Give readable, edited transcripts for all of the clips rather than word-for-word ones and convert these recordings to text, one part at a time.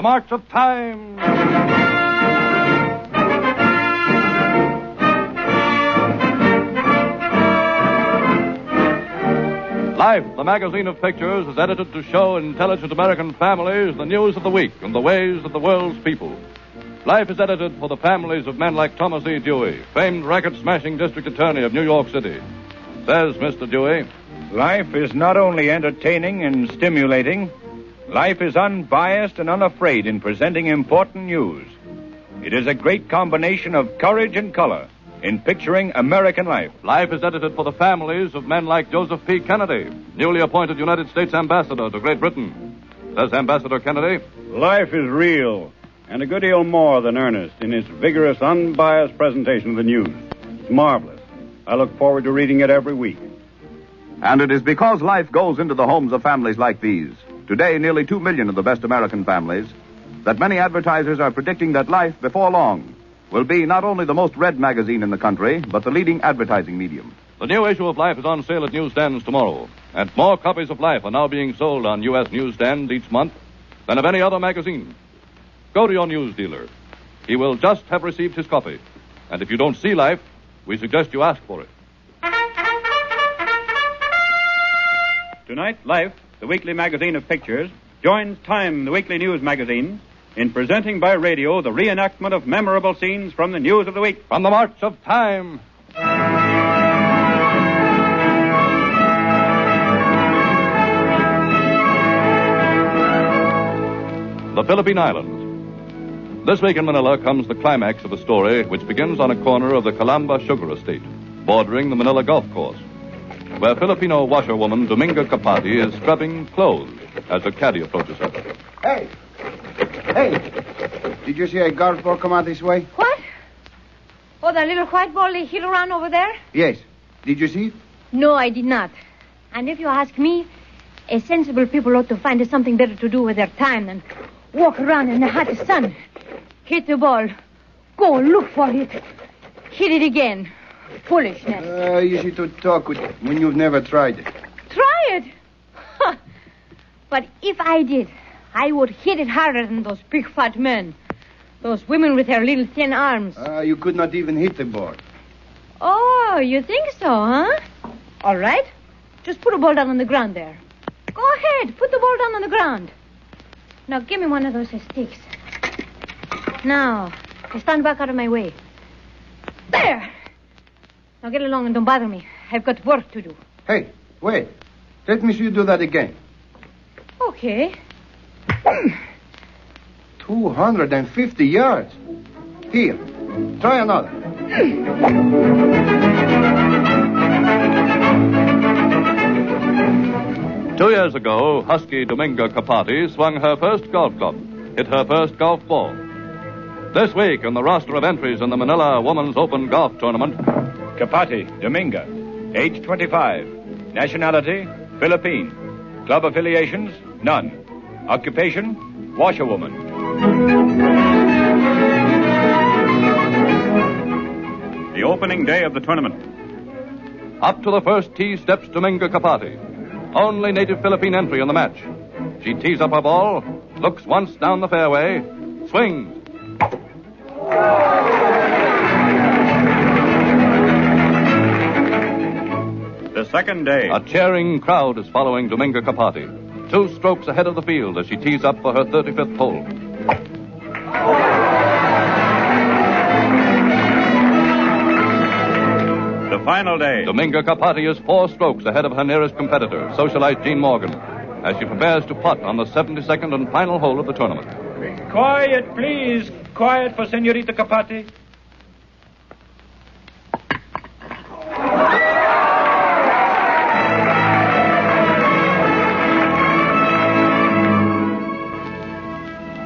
The March of Time. Life, the magazine of pictures, is edited to show intelligent American families the news of the week and the ways of the world's people. Life is edited for the families of men like Thomas E. Dewey, famed record-smashing district attorney of New York City. Says Mr. Dewey, life is not only entertaining and stimulating, life is unbiased and unafraid in presenting important news. It is a great combination of courage and color in picturing American life. Life is edited for the families of men like Joseph P. Kennedy, newly appointed United States Ambassador to Great Britain. Says Ambassador Kennedy, life is real and a good deal more than earnest in its vigorous, unbiased presentation of the news. It's marvelous. I look forward to reading it every week. And it is because life goes into the homes of families like these, today nearly 2 million of the best American families, that many advertisers are predicting that Life, before long, will be not only the most read magazine in the country, but the leading advertising medium. The new issue of Life is on sale at newsstands tomorrow, and more copies of Life are now being sold on U.S. newsstands each month than of any other magazine. Go to your news dealer. He will just have received his copy. And if you don't see Life, we suggest you ask for it. Tonight, Life, the weekly magazine of pictures, joins Time, the weekly news magazine, in presenting by radio the reenactment of memorable scenes from the news of the week. From the March of Time. The Philippine Islands. This week in Manila comes the climax of a story which begins on a corner of the Calamba Sugar Estate, bordering the Manila Golf Course, where Filipino washerwoman Dominga Capati is scrubbing clothes as a caddy approaches her. Hey! Did you see a golf ball come out this way? What? Oh, that little white ball they hit around over there? Yes. Did you see it? No, I did not. And if you ask me, a sensible people ought to find something better to do with their time than walk around in the hot sun. Hit the ball. Go look for it. Hit it again. Foolishness. Easy to talk with when you've never tried it. Try it? Huh. But if I did, I would hit it harder than those big fat men. Those women with their little thin arms. You could not even hit the ball. Oh, you think so, huh? All right. Just put a ball down on the ground there. Go ahead. Put the ball down on the ground. Now, give me one of those sticks. Now, stand back out of my way. There! Now, get along and don't bother me. I've got work to do. Hey, wait. Let me see you do that again. Okay. 250 yards. Here, try another. 2 years ago, husky Dominga Capati swung her first golf club, hit her first golf ball. This week, in the roster of entries in the Manila Women's Open Golf Tournament, Capati, Dominga, age 25, nationality, Philippine, club affiliations, none, occupation, washerwoman. The opening day of the tournament. up to the first tee steps Dominga Capati, only native Philippine entry in the match. She tees up her ball, looks once down the fairway, swings. The second day. A cheering crowd is following Dominga Capati, 2 strokes ahead of the field as she tees up for her 35th hole. The final day. Dominga Capati is 4 strokes ahead of her nearest competitor, socialite Jean Morgan, as she prepares to putt on the 72nd and final hole of the tournament. Quiet, please. Quiet for Senorita Capati.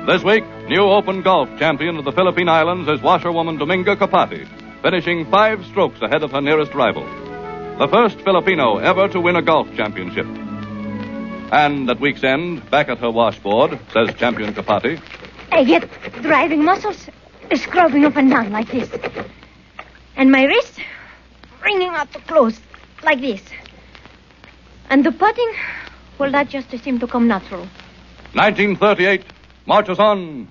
This week, new Open Golf champion of the Philippine Islands is washerwoman Dominga Capati, finishing 5 strokes ahead of her nearest rival. The first Filipino ever to win a golf championship. And at week's end, back at her washboard, says champion Capati, I get driving muscles scrubbing up and down like this. And my wrist wringing out the clothes like this. And the putting, well, that just seemed to come natural. 1938, marches on.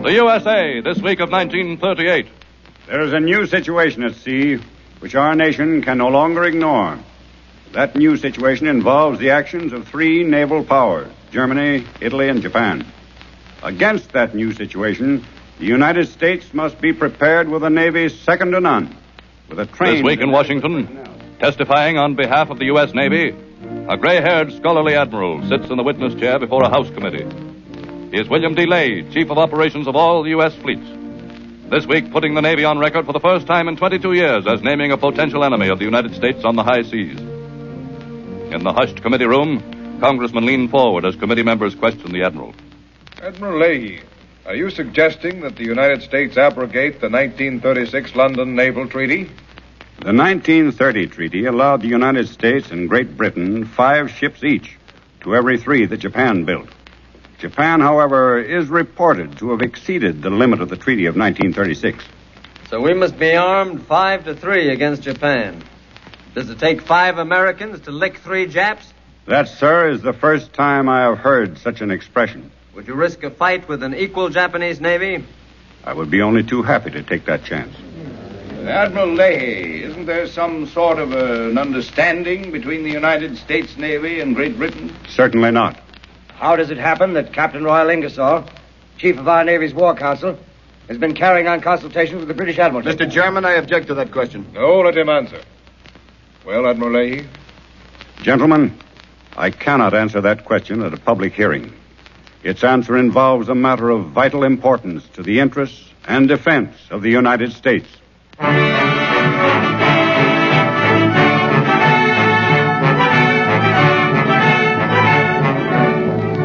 The USA, this week of 1938. There is a new situation at sea which our nation can no longer ignore. That new situation involves the actions of three naval powers, Germany, Italy, and Japan. Against that new situation, the United States must be prepared with a navy second to none, with a trained... This week in Washington, testifying on behalf of the U.S. Navy, a gray-haired, scholarly admiral sits in the witness chair before a House committee. He is William D. Lay, Chief of Operations of all the U.S. fleets. This week, putting the Navy on record for the first time in 22 years as naming a potential enemy of the United States on the high seas. In the hushed committee room, congressmen lean forward as committee members question the admiral. Admiral Leahy, are you suggesting that the United States abrogate the 1936 London Naval Treaty? The 1930 treaty allowed the United States and Great Britain 5 ships each to every 3 that Japan built. Japan, however, is reported to have exceeded the limit of the treaty of 1936. So we must be armed 5-3 against Japan. Does it take 5 Americans to lick 3 Japs? That, sir, is the first time I have heard such an expression. Would you risk a fight with an equal Japanese Navy? I would be only too happy to take that chance. Admiral Leahy, isn't there some sort of an understanding between the United States Navy and Great Britain? Certainly not. How does it happen that Captain Royal Ingersoll, Chief of our Navy's War Council, has been carrying on consultations with the British Admiralty? Mr. Chairman, I object to that question. No, let him answer. Well, Admiral Leahy? Gentlemen, I cannot answer that question at a public hearing. Its answer involves a matter of vital importance to the interests and defense of the United States.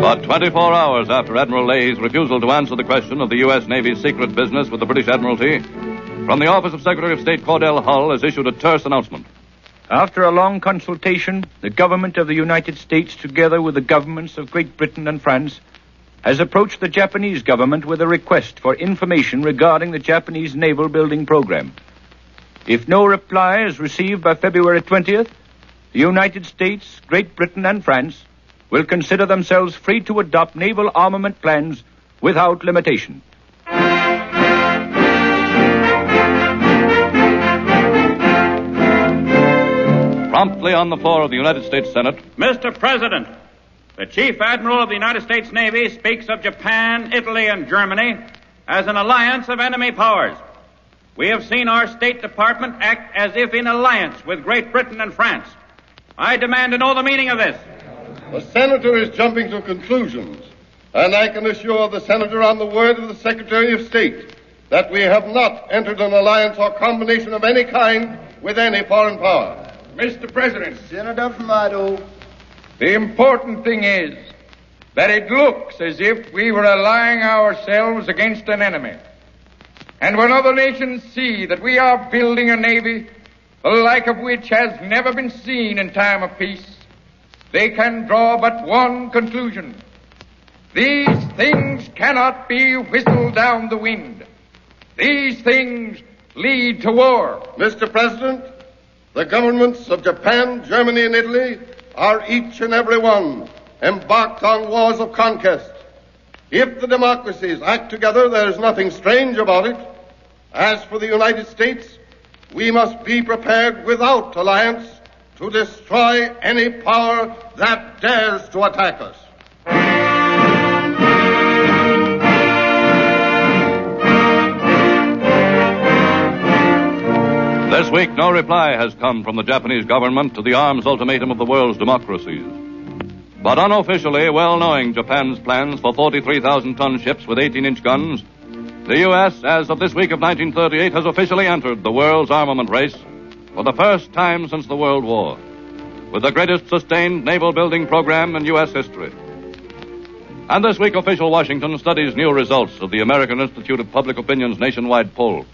But 24 hours after Admiral Leahy's refusal to answer the question of the U.S. Navy's secret business with the British Admiralty, from the office of Secretary of State Cordell Hull has issued a terse announcement. After a long consultation, the government of the United States, together with the governments of Great Britain and France, has approached the Japanese government with a request for information regarding the Japanese naval building program. If no reply is received by February 20th, the United States, Great Britain, and France will consider themselves free to adopt naval armament plans without limitation. Promptly on the floor of the United States Senate, Mr. President, the Chief Admiral of the United States Navy speaks of Japan, Italy, and Germany as an alliance of enemy powers. We have seen our State Department act as if in alliance with Great Britain and France. I demand to know the meaning of this. The Senator is jumping to conclusions, and I can assure the Senator on the word of the Secretary of State that we have not entered an alliance or combination of any kind with any foreign power. Mr. President. Senator Famato. The important thing is that it looks as if we were allying ourselves against an enemy. And when other nations see that we are building a navy, the like of which has never been seen in time of peace, they can draw but one conclusion. These things cannot be whistled down the wind. These things lead to war. Mr. President, the governments of Japan, Germany, and Italy are each and every one embarked on wars of conquest. If the democracies act together, there is nothing strange about it. As for the United States, we must be prepared without alliance to destroy any power that dares to attack us. This week, no reply has come from the Japanese government to the arms ultimatum of the world's democracies. But unofficially, well knowing Japan's plans for 43,000-ton ships with 18-inch guns, the U.S., as of this week of 1938, has officially entered the world's armament race for the first time since the World War, with the greatest sustained naval building program in U.S. history. And this week, official Washington studies new results of the American Institute of Public Opinion's nationwide poll.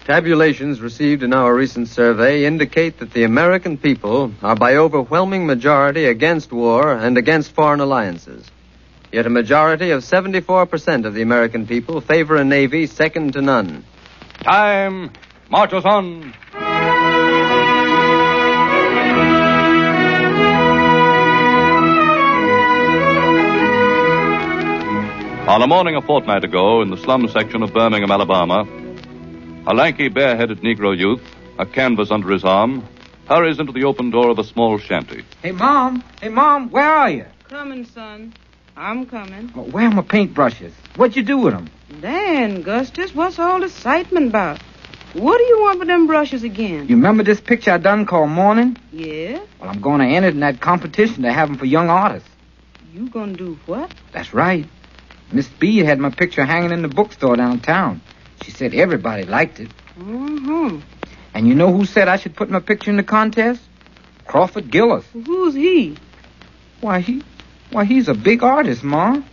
Tabulations received in our recent survey indicate that the American people are by overwhelming majority against war and against foreign alliances. Yet a majority of 74% of the American people favor a navy second to none. Time marches on. On a morning a fortnight ago in the slum section of Birmingham, Alabama, a lanky, bare-headed Negro youth, a canvas under his arm, hurries into the open door of a small shanty. Hey, Mom, where are you? Coming, son. I'm coming. Oh, where are my paintbrushes? What'd you do with them? Dan, Gustus, what's all the excitement about? What do you want with them brushes again? You remember this picture I done called Morning? Yeah? Well, I'm going to enter it in that competition they have them for young artists. You gonna do what? That's right. Miss B had my picture hanging in the bookstore downtown. She said everybody liked it. Mm-hmm. And you know who said I should put my picture in the contest? Crawford Gillis. Who's he? Why, he's a big artist, Ma.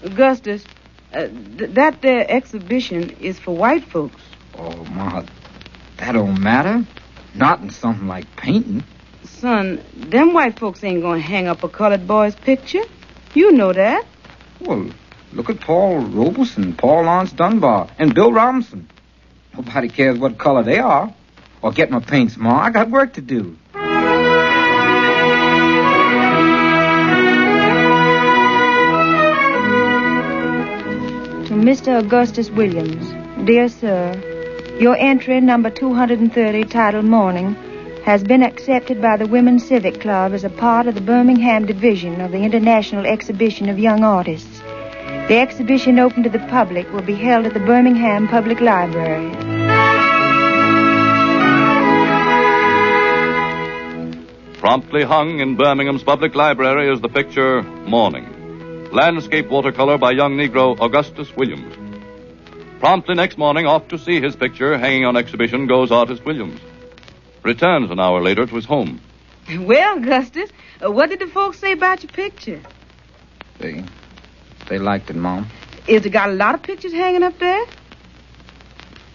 Augustus, that there exhibition is for white folks. Oh, Ma, that don't matter. Not in something like painting. Son, them white folks ain't gonna hang up a colored boy's picture. You know that. Well, look at Paul Robeson, Paul Lance Dunbar, and Bill Robinson. Nobody cares what color they are. Or get my paints, Ma. I got work to do. To Mr. Augustus Williams, dear sir, your entry number 230 titled Morning has been accepted by the Women's Civic Club as a part of the Birmingham division of the International Exhibition of Young Artists. The exhibition open to the public will be held at the Birmingham Public Library. Promptly hung in Birmingham's public library is the picture Morning, landscape watercolor by young Negro Augustus Williams. Promptly next morning, off to see his picture hanging on exhibition goes artist Williams. Returns an hour later to his home. Well, Augustus, what did the folks say about your picture? They liked it, Mom. Is it got a lot of pictures hanging up there?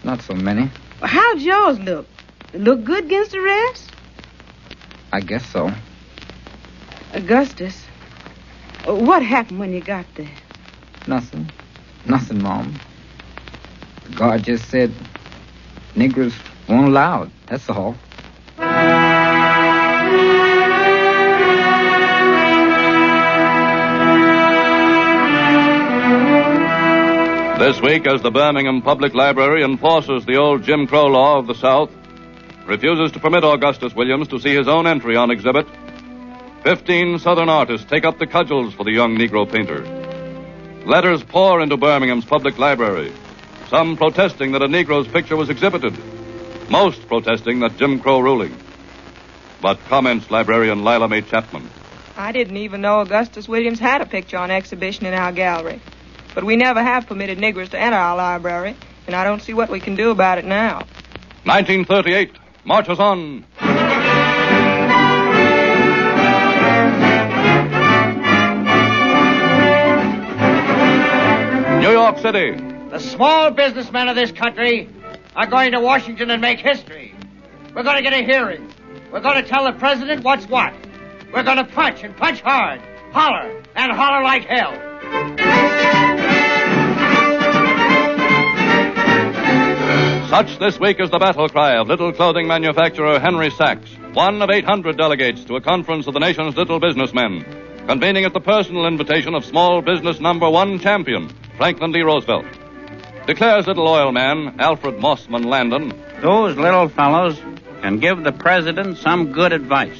Not so many. Well, how'd yours look? It look good against the rest? I guess so. Augustus, what happened when you got there? Nothing, Mom. The guard just said niggers weren't allowed, that's all. This week, as the Birmingham Public Library enforces the old Jim Crow law of the South, refuses to permit Augustus Williams to see his own entry on exhibit, 15 Southern artists take up the cudgels for the young Negro painter. Letters pour into Birmingham's public library, some protesting that a Negro's picture was exhibited, most protesting that Jim Crow ruling. But comments librarian Lila Mae Chapman. I didn't even know Augustus Williams had a picture on exhibition in our gallery. But we never have permitted niggers to enter our library, and I don't see what we can do about it now. 1938 marches on. New York City. The small businessmen of this country are going to Washington and make history. We're going to get a hearing. We're going to tell the president what's what. We're going to punch and punch hard, holler, and holler like hell. Such this week is the battle cry of little clothing manufacturer Henry Sachs, one of 800 delegates to a conference of the nation's little businessmen, convening at the personal invitation of small business number one champion, Franklin D. Roosevelt. Declares little oil man Alfred Mossman Landon. Those little fellows can give the president some good advice.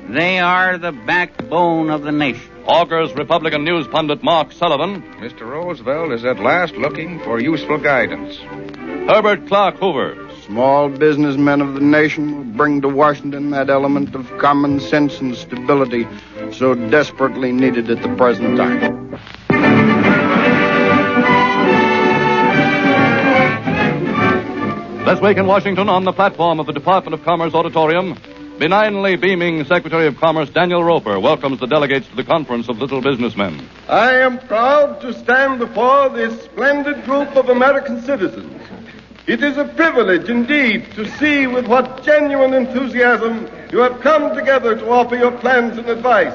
They are the backbone of the nation. Augurs Republican news pundit Mark Sullivan. Mr. Roosevelt is at last looking for useful guidance. Herbert Clark Hoover. Small businessmen of the nation will bring to Washington that element of common sense and stability so desperately needed at the present time. This week in Washington, on the platform of the Department of Commerce Auditorium, benignly beaming Secretary of Commerce Daniel Roper welcomes the delegates to the Conference of Little Businessmen. I am proud to stand before this splendid group of American citizens. It is a privilege indeed to see with what genuine enthusiasm you have come together to offer your plans and advice.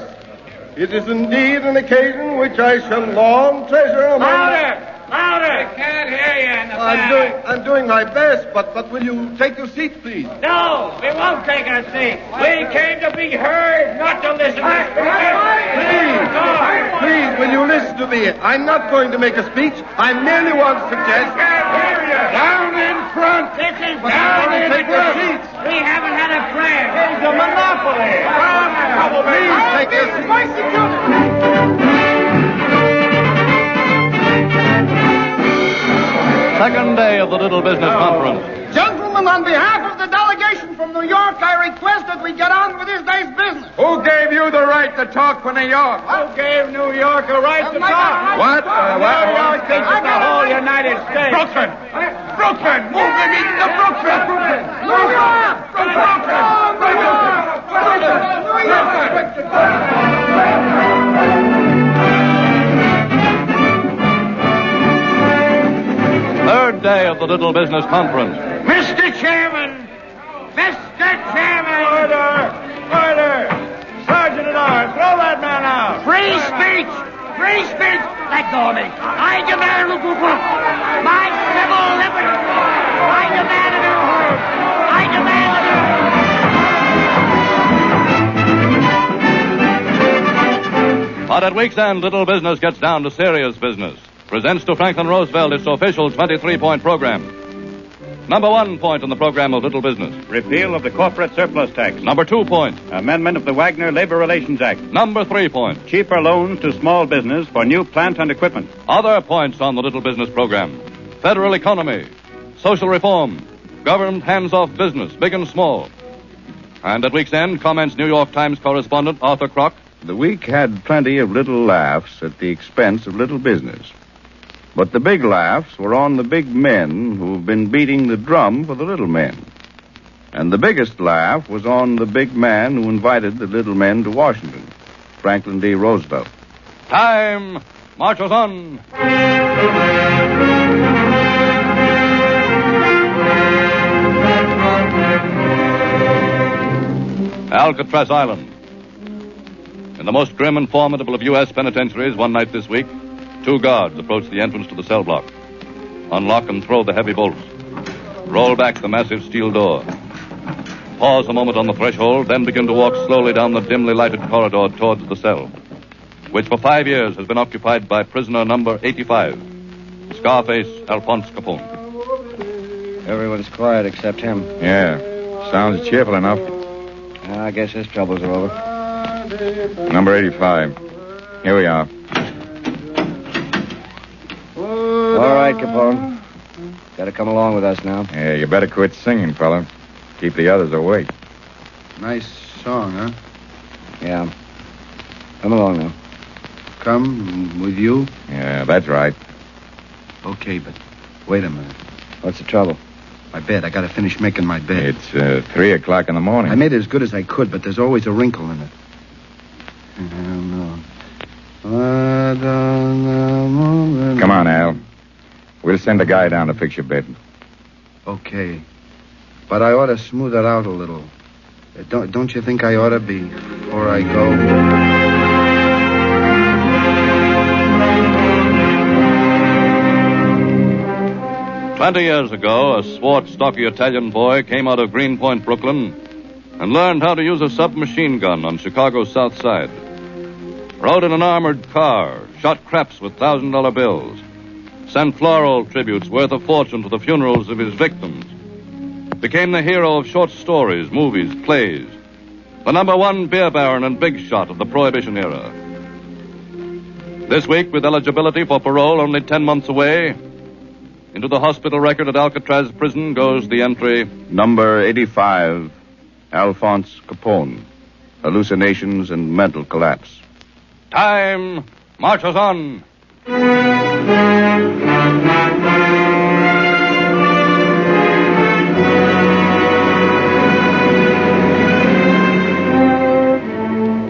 It is indeed an occasion which I shall long treasure among... Louder! Louder! I can't hear you in the back. I'm doing my best, but will you take your seat, please? No, we won't take our seat. We came to be heard, not to listen to Please, will you listen to me? I'm not going to make a speech. I merely want to suggest... Down in front! This is down in front! We haven't had a prayer. It's a monopoly! Please take your seat. Second day of the Little Business Conference. Gentlemen, on behalf of the delegation from New York, I request that we get on with this day's business. Who gave you the right to talk for New York? Who gave New York a right to talk? What? New York thinks it's the whole United States. Brooklyn! Brooklyn! Move them into Brooklyn! New York! Third day of the Little Business Conference. Mr. Chairman! Mr. Chairman! Order! Sergeant at Arms, throw that man out! Free speech! Free speech! Let go of me. I demand my civil liberty. I demand a new home. I demand a new home. But at week's end, Little Business gets down to serious business. Presents to Franklin Roosevelt its official 23-point program. Number 1 point on the program of Little Business. Repeal of the corporate surplus tax. Number 2 point. Amendment of the Wagner Labor Relations Act. Number 3 point. Cheaper loans to small business for new plant and equipment. Other points on the Little Business program. Federal economy, social reform, government hands-off business, big and small. And at week's end, comments New York Times correspondent Arthur Kroc. The week had plenty of little laughs at the expense of little business. But the big laughs were on the big men who've been beating the drum for the little men. And the biggest laugh was on the big man who invited the little men to Washington, Franklin D. Roosevelt. Time marches on. Alcatraz Island. In the most grim and formidable of U.S. penitentiaries, one night this week, 2 guards approach the entrance to the cell block. Unlock and throw the heavy bolts. Roll back the massive steel door. Pause a moment on the threshold, then begin to walk slowly down the dimly lighted corridor towards the cell, which for 5 years has been occupied by prisoner number 85, Scarface Alphonse Capone. Everyone's quiet except him. Yeah, sounds cheerful enough. I guess his troubles are over. Number 85. Here we are. All right, Capone. Got to come along with us now. Yeah, you better quit singing, fella. Keep the others awake. Nice song, huh? Yeah. Come along now. Come with you? Yeah, that's right. Okay, but wait a minute. What's the trouble? My bed. I got to finish making my bed. It's 3 o'clock in the morning. I made it as good as I could, but there's always a wrinkle in it. Come on, Al. We'll send a guy down to fix your bed. Okay. But I ought to smooth it out a little. Don't you think I ought to before I go? 20 years ago, a swart, stocky Italian boy came out of Greenpoint, Brooklyn, and learned how to use a submachine gun on Chicago's South Side. Rode in an armored car, shot craps with $1,000 bills, sent floral tributes worth a fortune to the funerals of his victims, became the hero of short stories, movies, plays, the number 1 beer baron and big shot of the Prohibition era. This week, with eligibility for parole only 10 months away, into the hospital record at Alcatraz prison goes the entry... Number 85, Alphonse Capone. Hallucinations and mental collapse. Time marches on.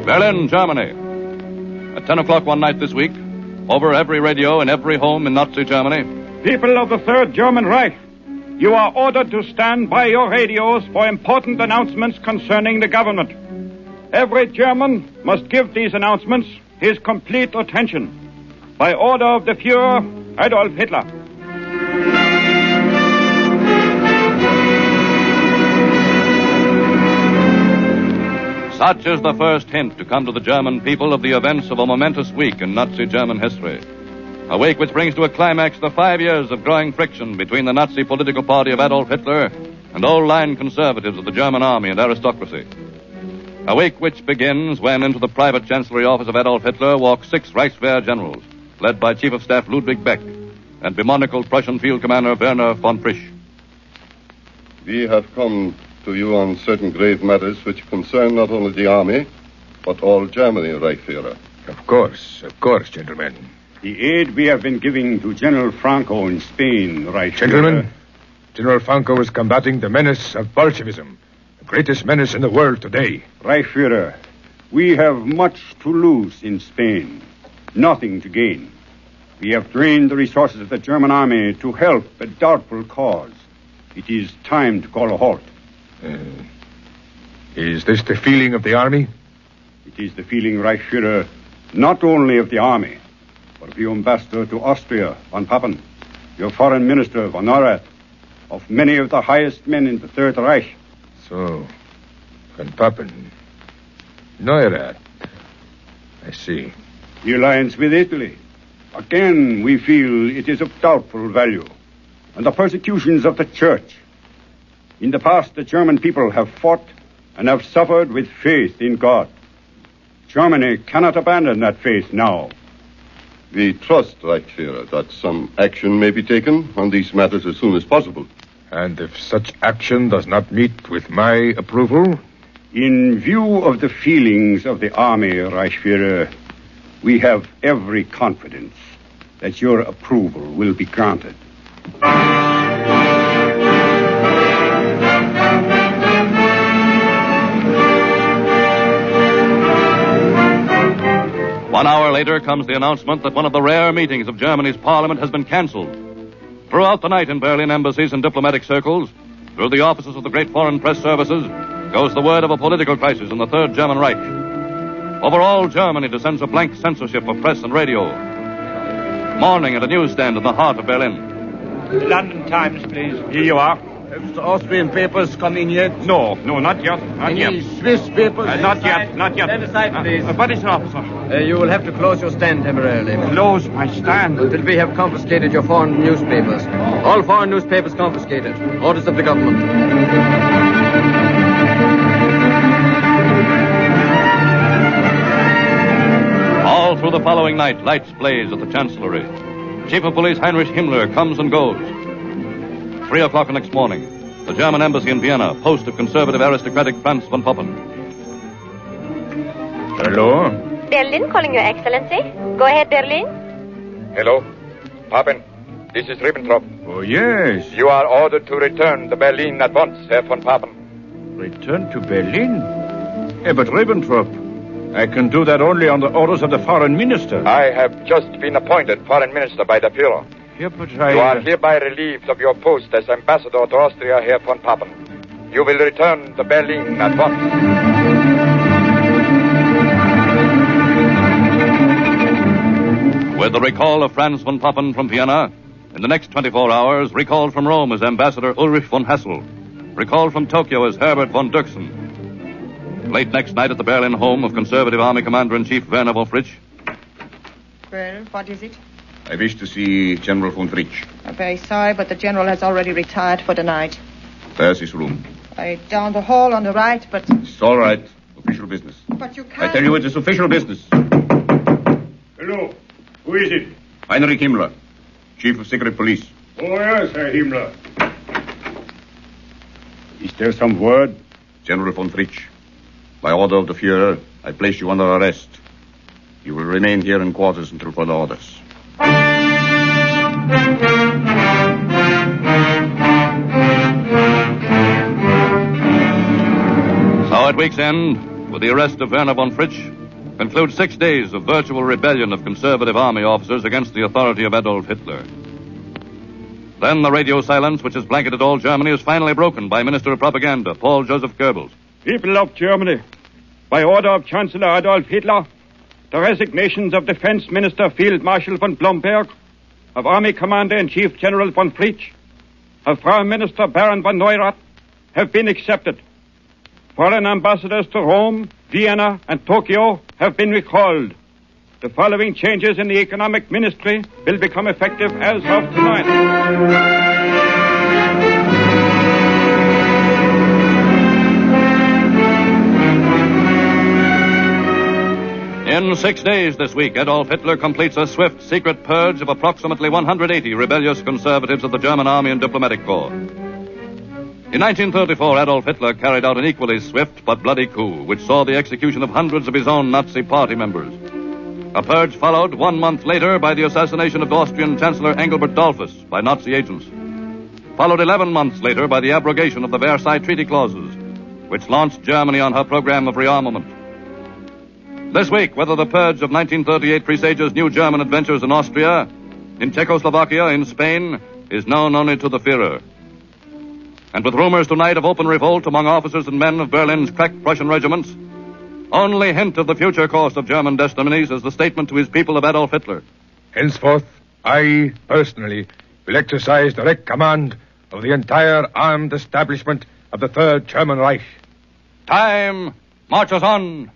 Berlin, Germany. At 10 o'clock one night this week, over every radio in every home in Nazi Germany... People of the Third German Reich, you are ordered to stand by your radios for important announcements concerning the government. Every German must give these announcements his complete attention. By order of the Fuhrer, Adolf Hitler. Such is the first hint to come to the German people of the events of a momentous week in Nazi German history. A week which brings to a climax the 5 years of growing friction between the Nazi political party of Adolf Hitler and old-line conservatives of the German army and aristocracy. A week which begins when into the private chancellery office of Adolf Hitler walk 6 Reichswehr generals, led by Chief of Staff Ludwig Beck and bemonocled Prussian Field Commander Werner von Frisch. We have come to you on certain grave matters which concern not only the army, but all Germany, Reichsführer. Of course, gentlemen. The aid we have been giving to General Franco in Spain, Reichsführer. Gentlemen, General Franco is combating the menace of Bolshevism, the greatest menace in the world today. Reichsführer, we have much to lose in Spain, nothing to gain. We have drained the resources of the German army to help a doubtful cause. It is time to call a halt. Is this the feeling of the army? It is the feeling, Reichsführer, not only of the army, but of your ambassador to Austria, von Papen, your foreign minister, von Neurath, of many of the highest men in the Third Reich. So, von Papen, Neurath, I see. The alliance with Italy. Again, we feel it is of doubtful value. And the persecutions of the church. In the past, the German people have fought and have suffered with faith in God. Germany cannot abandon that faith now. We trust, Reichsführer, that some action may be taken on these matters as soon as possible. And if such action does not meet with my approval? In view of the feelings of the army, Reichsführer, we have every confidence that your approval will be granted. One hour later comes the announcement that one of the rare meetings of Germany's parliament has been cancelled. Throughout the night in Berlin embassies and diplomatic circles, through the offices of the great foreign press services, goes the word of a political crisis in the Third German Reich. Over all Germany descends a blank censorship of press and radio. Morning at a newsstand in the heart of Berlin. London Times, please. Here you are. Have the Austrian papers come in yet? No, not yet. Any Swiss papers? Not yet. Stand aside, please. What is it, officer? You will have to close your stand temporarily. Close my stand? Until we have confiscated your foreign newspapers. All foreign newspapers confiscated. Orders of the government. All through the following night, lights blaze at the Chancellery. Chief of Police Heinrich Himmler comes and goes. 3 o'clock the next morning, the German embassy in Vienna, post of conservative aristocratic Franz von Papen. Hello? Berlin calling Your Excellency. Go ahead, Berlin. Hello? Papen, this is Ribbentrop. Oh, yes. You are ordered to return to Berlin at once, Herr von Papen. Return to Berlin? But Ribbentrop, I can do that only on the orders of the foreign minister. I have just been appointed foreign minister by the Führer. Yeah, but You are hereby relieved of your post as ambassador to Austria, Herr von Papen. You will return to Berlin at once. With the recall of Franz von Papen from Vienna, in the next 24 hours, recalled from Rome as Ambassador Ulrich von Hassel, recalled from Tokyo as Herbert von Dirksen. Late next night at the Berlin home of Conservative Army Commander-in-Chief Werner von Frisch. Well, what is it? I wish to see General von Frisch. I'm very sorry, but the general has already retired for the night. There's his room. Down the hall on the right, but... It's all right. Official business. But you can't... I tell you it is official business. Hello. Who is it? Heinrich Himmler, Chief of Secret Police. Oh, yes, Herr Himmler. Is there some word? General von Frisch, by order of the Führer, I place you under arrest. You will remain here in quarters until further orders. So at week's end, with the arrest of Werner von Frisch, conclude 6 days of virtual rebellion of conservative army officers against the authority of Adolf Hitler. Then the radio silence which has blanketed all Germany is finally broken by Minister of Propaganda, Paul Joseph Goebbels. People of Germany, by order of Chancellor Adolf Hitler, the resignations of Defense Minister Field Marshal von Blomberg, of Army Commander-in-Chief General von Fritsch, of Prime Minister Baron von Neurath, have been accepted. Foreign ambassadors to Rome, Vienna, and Tokyo have been recalled. The following changes in the economic ministry will become effective as of tonight. In 6 days this week, Adolf Hitler completes a swift, secret purge of approximately 180 rebellious conservatives of the German Army and Diplomatic Corps. In 1934, Adolf Hitler carried out an equally swift but bloody coup, which saw the execution of hundreds of his own Nazi party members. A purge followed 1 month later by the assassination of Austrian Chancellor Engelbert Dollfuss by Nazi agents. Followed 11 months later by the abrogation of the Versailles Treaty clauses, which launched Germany on her program of rearmament. This week, whether the purge of 1938 presages new German adventures in Austria, in Czechoslovakia, in Spain, is known only to the Führer. And with rumors tonight of open revolt among officers and men of Berlin's crack Prussian regiments, only hint of the future course of German destinies is the statement to his people of Adolf Hitler. Henceforth, I, personally, will exercise direct command of the entire armed establishment of the Third German Reich. Time marches on.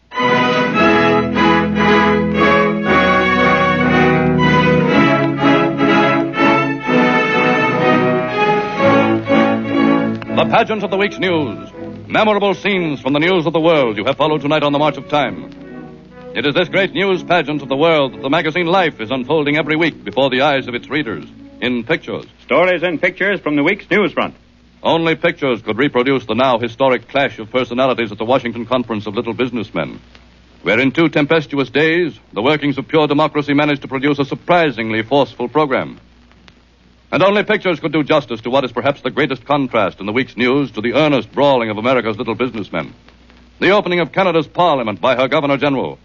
The pageant of the week's news. Memorable scenes from the news of the world you have followed tonight on the March of Time. It is this great news pageant of the world that the magazine Life is unfolding every week before the eyes of its readers, in pictures. Stories and pictures from the week's news front. Only pictures could reproduce the now historic clash of personalities at the Washington Conference of Little Businessmen, where in 2 tempestuous days, the workings of pure democracy managed to produce a surprisingly forceful program. And only pictures could do justice to what is perhaps the greatest contrast in the week's news to the earnest brawling of America's little businessmen. The opening of Canada's Parliament by her Governor-General,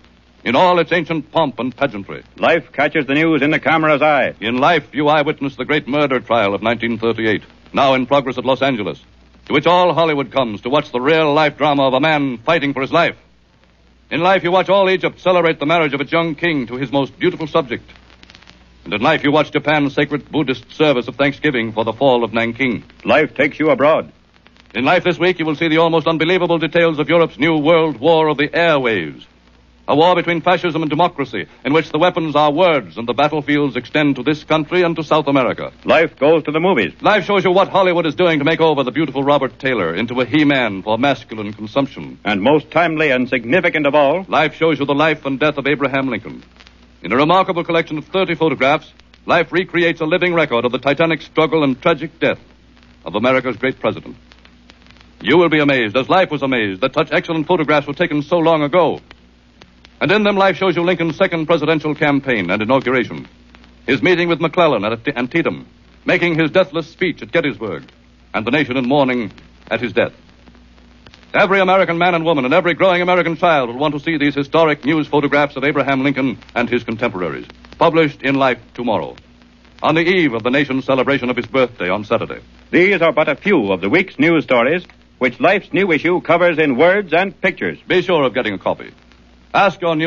in all its ancient pomp and pageantry. Life catches the news in the camera's eye. In Life, you eyewitness the great murder trial of 1938, now in progress at Los Angeles, to which all Hollywood comes to watch the real-life drama of a man fighting for his life. In Life, you watch all Egypt celebrate the marriage of its young king to his most beautiful subject. And in Life, you watch Japan's sacred Buddhist service of thanksgiving for the fall of Nanking. Life takes you abroad. In Life this week, you will see the almost unbelievable details of Europe's new world war of the airwaves. A war between fascism and democracy, in which the weapons are words and the battlefields extend to this country and to South America. Life goes to the movies. Life shows you what Hollywood is doing to make over the beautiful Robert Taylor into a He-Man for masculine consumption. And most timely and significant of all, Life shows you the life and death of Abraham Lincoln. In a remarkable collection of 30 photographs, Life recreates a living record of the titanic struggle and tragic death of America's great president. You will be amazed, as Life was amazed, that such excellent photographs were taken so long ago. And in them, Life shows you Lincoln's second presidential campaign and inauguration, his meeting with McClellan at Antietam, making his deathless speech at Gettysburg, and the nation in mourning at his death. Every American man and woman and every growing American child will want to see these historic news photographs of Abraham Lincoln and his contemporaries, published in Life tomorrow, on the eve of the nation's celebration of his birthday on Saturday. These are but a few of the week's news stories, which Life's new issue covers in words and pictures. Be sure of getting a copy. Ask your